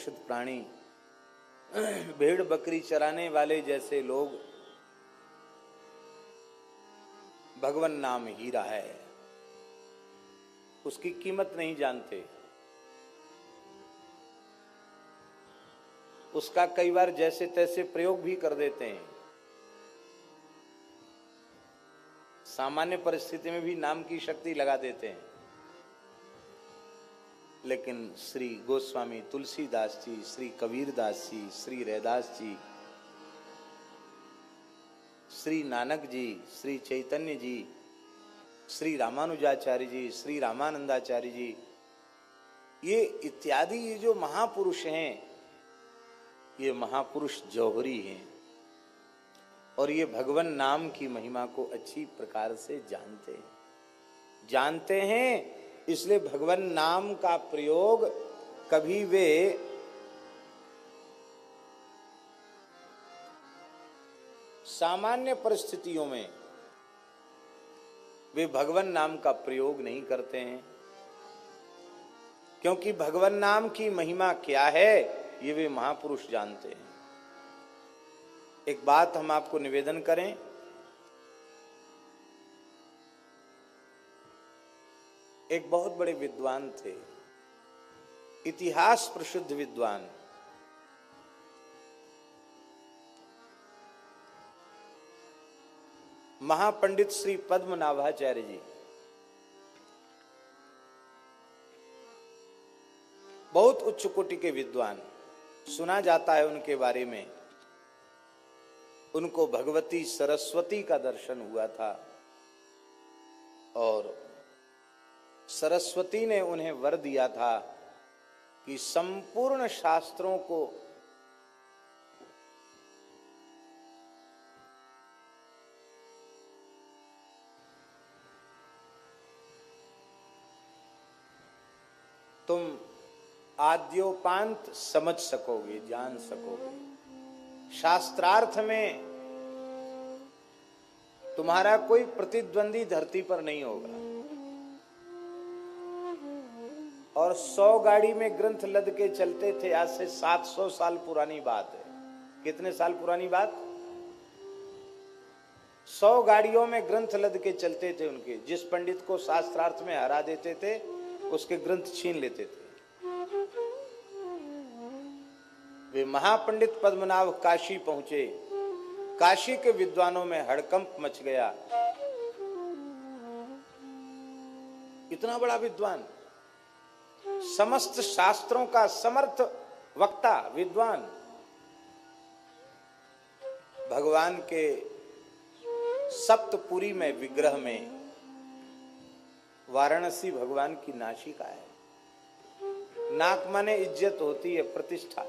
पोषित प्राणी, भेड़ बकरी चराने वाले जैसे लोग भगवान नाम हीरा है, उसकी कीमत नहीं जानते। उसका कई बार जैसे तैसे प्रयोग भी कर देते हैं। सामान्य परिस्थिति में भी नाम की शक्ति लगा देते हैं। लेकिन श्री गोस्वामी तुलसीदास जी, श्री कबीरदास जी, श्री रैदास जी, श्री नानक जी, श्री चैतन्य जी, श्री रामानुजाचार्य जी, श्री रामानंदाचार्य जी, ये इत्यादि ये जो महापुरुष हैं, ये महापुरुष जौहरी हैं और ये भगवान नाम की महिमा को अच्छी प्रकार से जानते हैं। इसलिए भगवान नाम का प्रयोग कभी वे सामान्य परिस्थितियों में वे भगवान नाम का प्रयोग नहीं करते हैं, क्योंकि भगवान नाम की महिमा क्या है ये वे महापुरुष जानते हैं। एक बात हम आपको निवेदन करें, एक बहुत बड़े विद्वान थे, इतिहास प्रसिद्ध विद्वान, महापंडित श्री पद्मनाभाचार्य जी। बहुत उच्च कोटि के विद्वान। सुना जाता है उनके बारे में, उनको भगवती सरस्वती का दर्शन हुआ था और सरस्वती ने उन्हें वर दिया था कि संपूर्ण शास्त्रों को तुम आद्योपांत समझ सकोगे, जान सकोगे। शास्त्रार्थ में तुम्हारा कोई प्रतिद्वंदी धरती पर नहीं होगा। और 100 गाड़ी में ग्रंथ लद के चलते थे, आज से 700 साल पुरानी बात है। कितने साल पुरानी बात? 100 गाड़ियों में ग्रंथ लद के चलते थे उनके। जिस पंडित को शास्त्रार्थ में हरा देते थे उसके ग्रंथ छीन लेते थे। वे महापंडित पद्मनाभ काशी पहुंचे। काशी के विद्वानों में हड़कंप मच गया। इतना बड़ा विद्वान, समस्त शास्त्रों का समर्थ वक्ता विद्वान, भगवान के सप्तपुरी में विग्रह में वाराणसी भगवान की नासिका है। नाक माने इज्जत होती है, प्रतिष्ठा।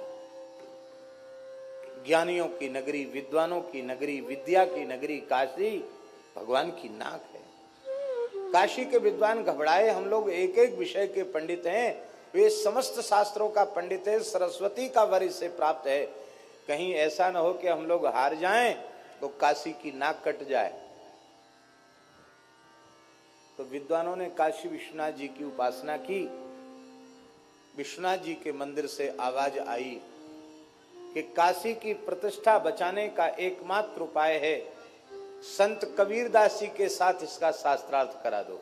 ज्ञानियों की नगरी, विद्वानों की नगरी, विद्या की नगरी काशी भगवान की नाक है। काशी के विद्वान घबराए, हम लोग एक एक विषय के पंडित हैं, वे समस्त शास्त्रों का पंडित है, सरस्वती का वर इससे प्राप्त है, कहीं ऐसा न हो कि हम लोग हार जाएं तो काशी की नाक कट जाए। तो विद्वानों ने काशी विश्वनाथ जी की उपासना की। विश्वनाथ जी के मंदिर से आवाज आई कि काशी की प्रतिष्ठा बचाने का एकमात्र उपाय है, संत कबीरदास जी के साथ इसका शास्त्रार्थ करा दो।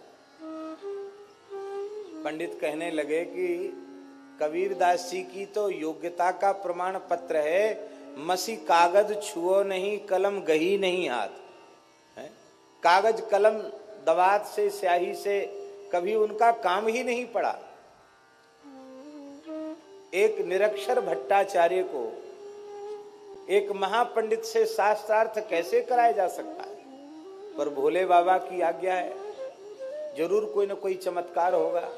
पंडित कहने लगे कि कबीरदास जी की तो योग्यता का प्रमाण पत्र है, मसी कागज छुओ नहीं, कलम गही नहीं हाथ है। कागज कलम दवात से, स्याही से कभी उनका काम ही नहीं पड़ा। एक निरक्षर भट्टाचार्य को एक महापंडित से शास्त्रार्थ कैसे कराया जा सकता है? पर भोले बाबा की आज्ञा है, जरूर कोई न कोई चमत्कार होगा।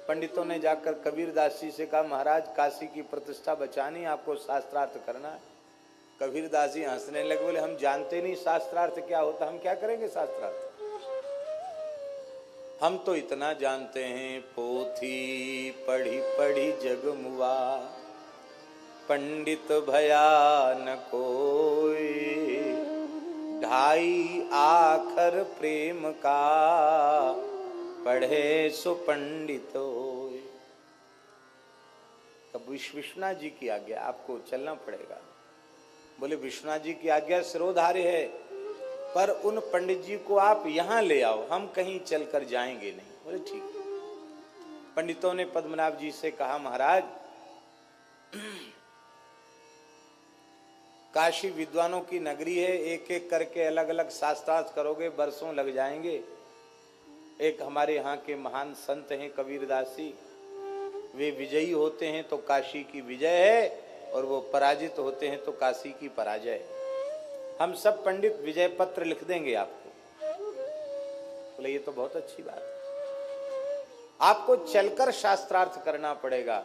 पंडितों ने जाकर कबीरदास जी से कहा, महाराज काशी की प्रतिष्ठा बचानी, आपको शास्त्रार्थ करना है। कबीरदास जी हंसने लगे, बोले हम जानते नहीं शास्त्रार्थ क्या होता, हम क्या करेंगे शास्त्रार्थ? हम तो इतना जानते हैं, पोथी पढ़ी पढ़ी जग मुआ, पंडित भया न कोई, ढाई आखर प्रेम का, पढ़े सो पंडित होय। अब विश्वनाथ जी की आज्ञा, आपको चलना पड़ेगा। बोले विश्वनाथ जी की आज्ञा सिरोधार्य है, पर उन पंडित जी को आप यहां ले आओ, हम कहीं चलकर जाएंगे नहीं। बोले ठीक है। पंडितों ने पद्मनाभ जी से कहा, महाराज काशी विद्वानों की नगरी है, एक एक करके अलग अलग शास्त्रार्थ करोगे, बरसों लग जाएंगे। एक हमारे यहाँ के महान संत हैं कबीरदास जी, वे विजयी होते हैं तो काशी की विजय है, और वो पराजित होते हैं तो काशी की पराजय है। हम सब पंडित विजय पत्र लिख देंगे आपको। बोले ये तो बहुत अच्छी बात है, आपको चलकर शास्त्रार्थ करना पड़ेगा।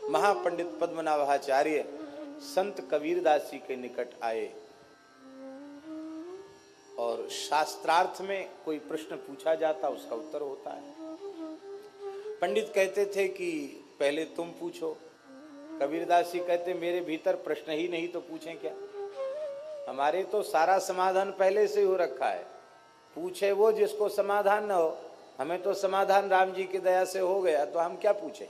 महापंडित पद्मनाभाचार्य संत कबीरदास जी के निकट आए, और शास्त्रार्थ में कोई प्रश्न पूछा जाता उसका उत्तर होता है। पंडित कहते थे कि पहले तुम पूछो, कबीरदास जी कहते मेरे भीतर प्रश्न ही नहीं तो पूछें क्या, हमारे तो सारा समाधान पहले से हो रखा है, पूछे वो जिसको समाधान न हो। हमें तो समाधान राम जी की दया से हो गया, तो हम क्या पूछें।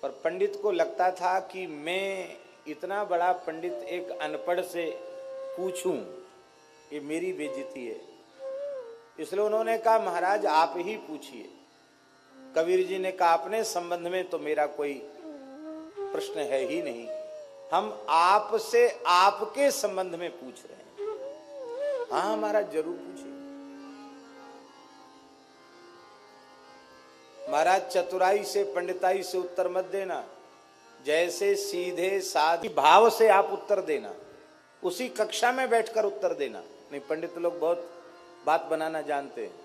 पर पंडित को लगता था कि मैं इतना बड़ा पंडित एक अनपढ़ से पूछूं, ये मेरी बेइज्जती है। इसलिए उन्होंने कहा महाराज आप ही पूछिए। कबीर जी ने कहा अपने संबंध में तो मेरा कोई प्रश्न है ही नहीं, हम आपसे आपके संबंध में पूछ रहे हैं। हाँ महाराज जरूर पूछिए। महाराज चतुराई से पंडिताई से उत्तर मत देना, जैसे सीधे साधे भाव से आप उत्तर देना, उसी कक्षा में बैठकर उत्तर देना। नहीं, पंडित लोग बहुत बात बनाना जानते हैं।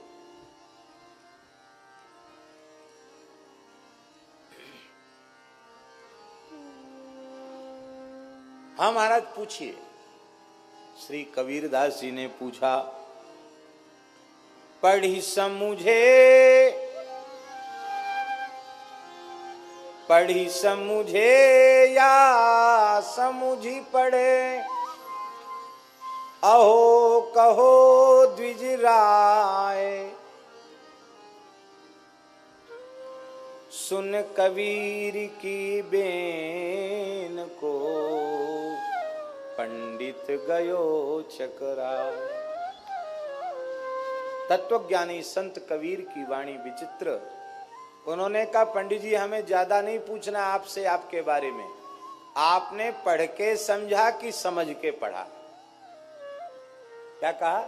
हाँ महाराज पूछिए। श्री कबीरदास जी ने पूछा, पढ़ी समझे पढ़ी समझे या समझी पढ़े, अहो कहो द्विज राय, सुन कबीर की बेन को, पंडित गयो चकराय। तत्वज्ञानी संत कबीर की वाणी विचित्र। उन्होंने कहा पंडित जी हमें ज्यादा नहीं पूछना आपसे आपके बारे में, आपने पढ़ के समझा कि समझ के पढ़ा। क्या कहा?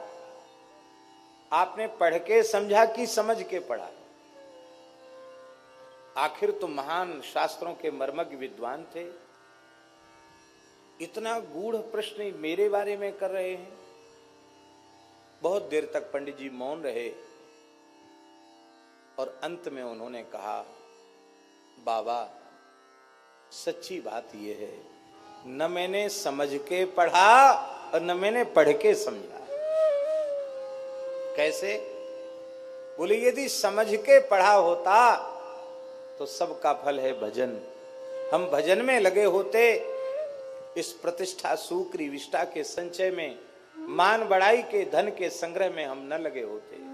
आपने पढ़ के समझा कि समझ के पढ़ा। आखिर तो महान शास्त्रों के मर्मज्ञ विद्वान थे, इतना गूढ़ प्रश्न मेरे बारे में कर रहे हैं। बहुत देर तक पंडित जी मौन रहे, और अंत में उन्होंने कहा बाबा सच्ची बात यह है, न मैंने समझ के पढ़ा और न मैंने पढ़ के समझा। कैसे? बोले यदि समझ के पढ़ा होता तो सबका फल है भजन, हम भजन में लगे होते, इस प्रतिष्ठा सुक्री विष्टा के संचय में, मान बढ़ाई के धन के संग्रह में हम न लगे होते।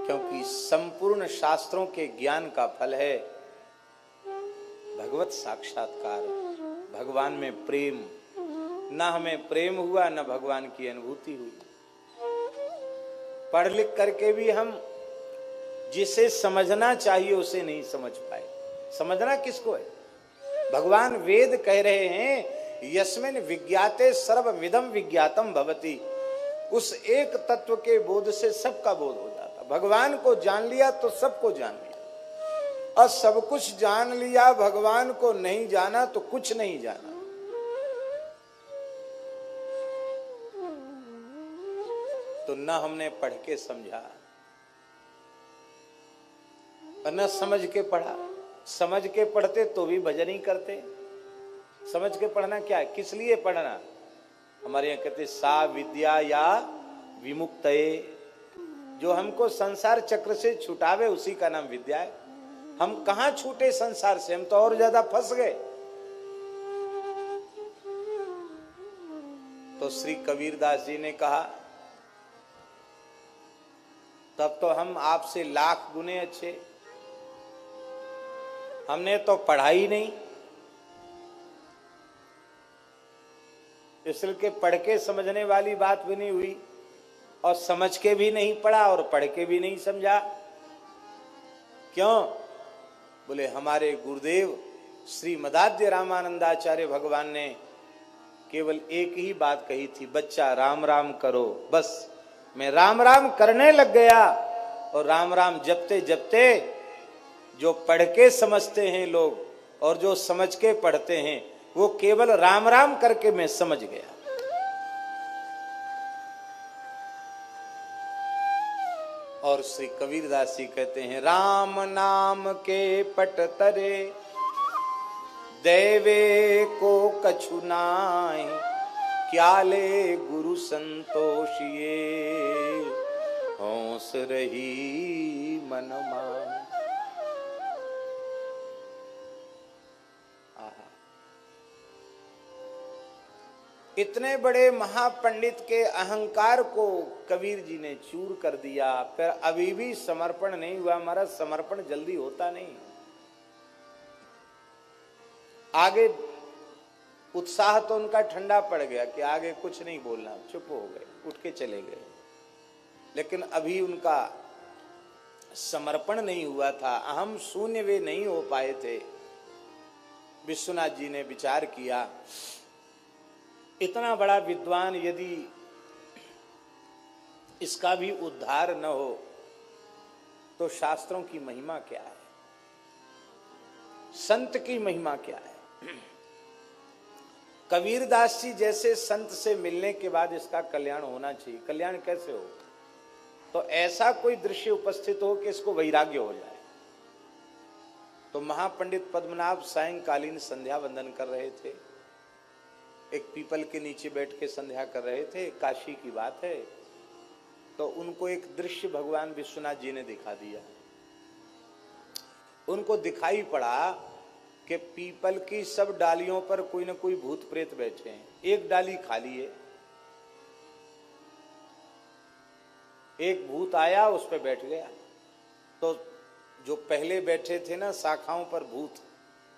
क्योंकि संपूर्ण शास्त्रों के ज्ञान का फल है भगवत साक्षात्कार, भगवान में प्रेम। न हमें प्रेम हुआ न भगवान की अनुभूति हुई। पढ़ लिख करके भी हम जिसे समझना चाहिए उसे नहीं समझ पाए। समझना किसको है? भगवान वेद कह रहे हैं यस्मिन् विज्ञाते सर्वविदं विज्ञातम भवति। उस एक तत्व के बोध से सबका बोध हो जाता। भगवान को जान लिया तो सबको जान लिया, और सब कुछ जान लिया भगवान को नहीं जाना तो कुछ नहीं जाना। तो न हमने पढ़ के समझा और न समझ के पढ़ा। समझ के पढ़ते तो भी भजन ही करते। समझ के पढ़ना क्या है? किस लिए पढ़ना? हमारे यहाँ कहते सा विद्या या विमुक्तये, जो हमको संसार चक्र से छुटावे उसी का नाम विद्या है। हम कहां छूटे संसार से, हम तो और ज्यादा फंस गए। तो श्री कबीरदास जी ने कहा तब तो हम आपसे लाख गुने अच्छे, हमने तो पढ़ा ही नहीं, इसलिए पढ़ के समझने वाली बात भी नहीं हुई, और समझ के भी नहीं पढ़ा और पढ़ के भी नहीं समझा। क्यों? बोले हमारे गुरुदेव श्री मदाध्य रामानंदाचार्य भगवान ने केवल एक ही बात कही थी, बच्चा राम राम करो। बस मैं राम राम करने लग गया, और राम राम जपते जपते जो पढ़ के समझते हैं लोग और जो समझ के पढ़ते हैं, वो केवल राम राम करके मैं समझ गया। और श्री कबीरदास जी कहते हैं, राम नाम के पट तरे देवे को कछु नाहि, क्या ले गुरु संतोषिए होंस रही मन मान। इतने बड़े महापंडित के अहंकार को कबीर जी ने चूर कर दिया, फिर अभी भी समर्पण नहीं हुआ। हमारा समर्पण जल्दी होता नहीं। आगे उत्साह तो उनका ठंडा पड़ गया कि आगे कुछ नहीं बोलना, चुप हो गए, उठ के चले गए। लेकिन अभी उनका समर्पण नहीं हुआ था, अहम शून्य वे नहीं हो पाए थे। विश्वनाथ जी ने विचार किया, इतना बड़ा विद्वान यदि इसका भी उद्धार न हो तो शास्त्रों की महिमा क्या है, संत की महिमा क्या है। कबीरदास जी जैसे संत से मिलने के बाद इसका कल्याण होना चाहिए। कल्याण कैसे हो? तो ऐसा कोई दृश्य उपस्थित हो कि इसको वैराग्य हो जाए। तो महापंडित पद्मनाभ सायंकालीन संध्या वंदन कर रहे थे, एक पीपल के नीचे बैठ के संध्या कर रहे थे, काशी की बात है। तो उनको एक दृश्य भगवान विश्वनाथ जी ने दिखा दिया। उनको दिखाई पड़ा कि पीपल की सब डालियों पर कोई न कोई भूत प्रेत बैठे हैं, एक डाली खाली है। एक भूत आया, उस पर बैठ गया। तो जो पहले बैठे थे ना शाखाओं पर भूत,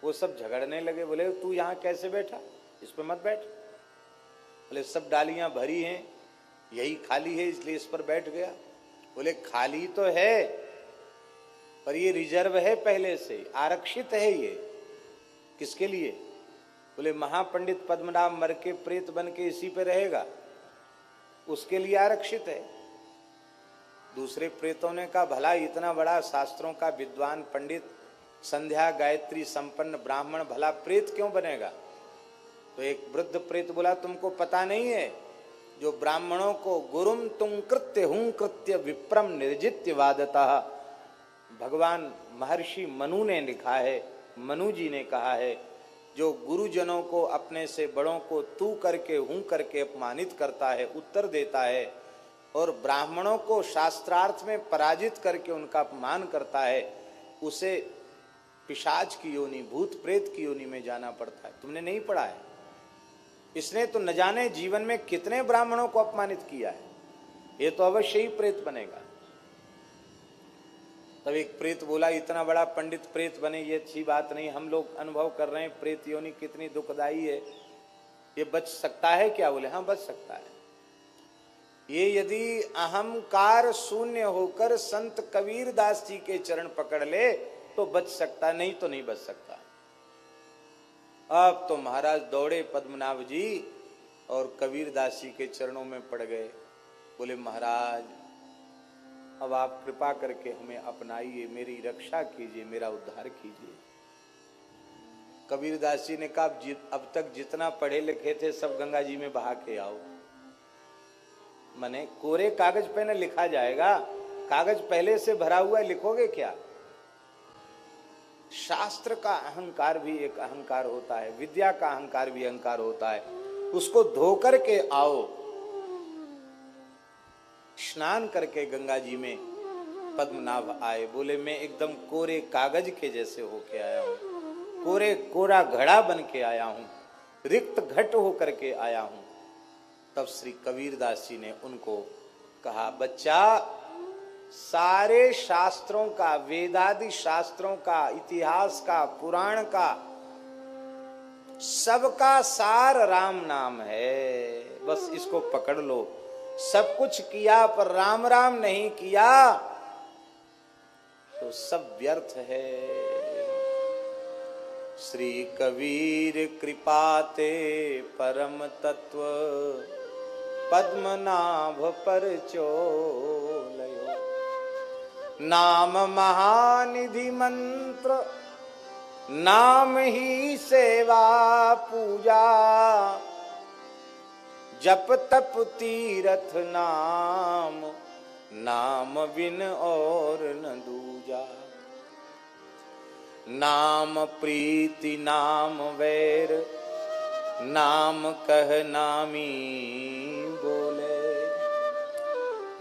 वो सब झगड़ने लगे। बोले तू यहाँ कैसे बैठा, इस पर मत बैठ। बोले सब डालियां भरी हैं, यही खाली है इसलिए इस पर बैठ गया। बोले खाली तो है पर ये रिजर्व है, पहले से आरक्षित है। ये किसके लिए? बोले महापंडित पद्मनाभ मर के प्रेत बन के इसी पे रहेगा, उसके लिए आरक्षित है। दूसरे प्रेतों ने कहा भला इतना बड़ा शास्त्रों का विद्वान पंडित, संध्या गायत्री संपन्न ब्राह्मण, भला प्रेत क्यों बनेगा? तो एक वृद्ध प्रेत बोला तुमको पता नहीं है, जो ब्राह्मणों को गुरुम तुम कृत्य हूं कृत्य विप्रम निर्जित्य वादतः, भगवान महर्षि मनु ने लिखा है, मनु जी ने कहा है, जो गुरुजनों को अपने से बड़ों को तू करके हूं करके अपमानित करता है, उत्तर देता है, और ब्राह्मणों को शास्त्रार्थ में पराजित करके उनका अपमान करता है, उसे पिशाच की योनि, भूत प्रेत की योनि में जाना पड़ता है। तुमने नहीं पढ़ा है? इसने तो न जाने जीवन में कितने ब्राह्मणों को अपमानित किया है, ये तो अवश्य ही प्रेत बनेगा। तब एक प्रेत बोला इतना बड़ा पंडित प्रेत बने ये अच्छी बात नहीं, हम लोग अनुभव कर रहे हैं प्रेत योनि कितनी दुखदाई है, ये बच सकता है क्या? बोले हाँ बच सकता है। ये यदि अहंकार शून्य होकर संत कबीरदास जी के चरण पकड़ ले तो बच सकता, नहीं तो नहीं बच सकता। अब तो महाराज दौड़े पद्मनाभ जी और कबीरदास जी के चरणों में पड़ गए। बोले महाराज अब आप कृपा करके हमें अपनाइए, मेरी रक्षा कीजिए, मेरा उद्धार कीजिए। कबीरदास जी ने कहा अब तक जितना पढ़े लिखे थे सब गंगा जी में बहा के आओ। माने कोरे कागज पे न लिखा जाएगा, कागज पहले से भरा हुआ है, लिखोगे क्या? शास्त्र का अहंकार भी एक अहंकार होता है, विद्या का अहंकार भी अहंकार होता है, उसको धो करके आओ। स्नान करके गंगा जी में पद्मनाभ आए। बोले मैं एकदम कोरे कागज के जैसे होके आया हूं, कोरा घड़ा बन के आया हूं, रिक्त घट होकर के आया हूं। तब श्री कबीरदास जी ने उनको कहा बच्चा सारे शास्त्रों का, वेदादि शास्त्रों का, इतिहास का, पुराण का, सबका सार राम नाम है। बस इसको पकड़ लो। सब कुछ किया पर राम राम नहीं किया तो सब व्यर्थ है। श्री कबीर कृपाते परम तत्व पद्मनाभ पर चोलयो। नाम महानिधि मंत्र, नाम ही सेवा पूजा, जप तप तीरथ नाम, नाम बिन और न दूजा। नाम प्रीति नाम वैर, नाम कह नामी बोले।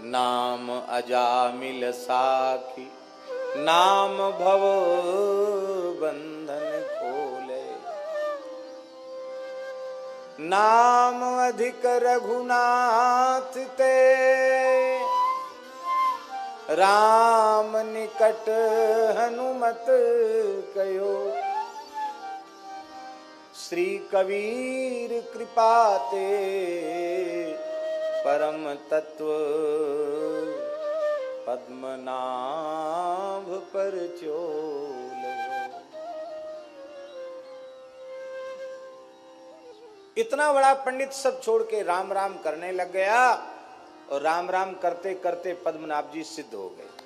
नाम अजामिल साखी, नाम भव बंधन खोले। नाम अधिक रघुनाथ ते, राम निकट हनुमत कयो। श्री कबीर कृपाते परम तत्व पद्मनाभ पर चोलयो। इतना बड़ा पंडित सब छोड़ के राम राम करने लग गया और राम राम करते करते पद्मनाभ जी सिद्ध हो गए।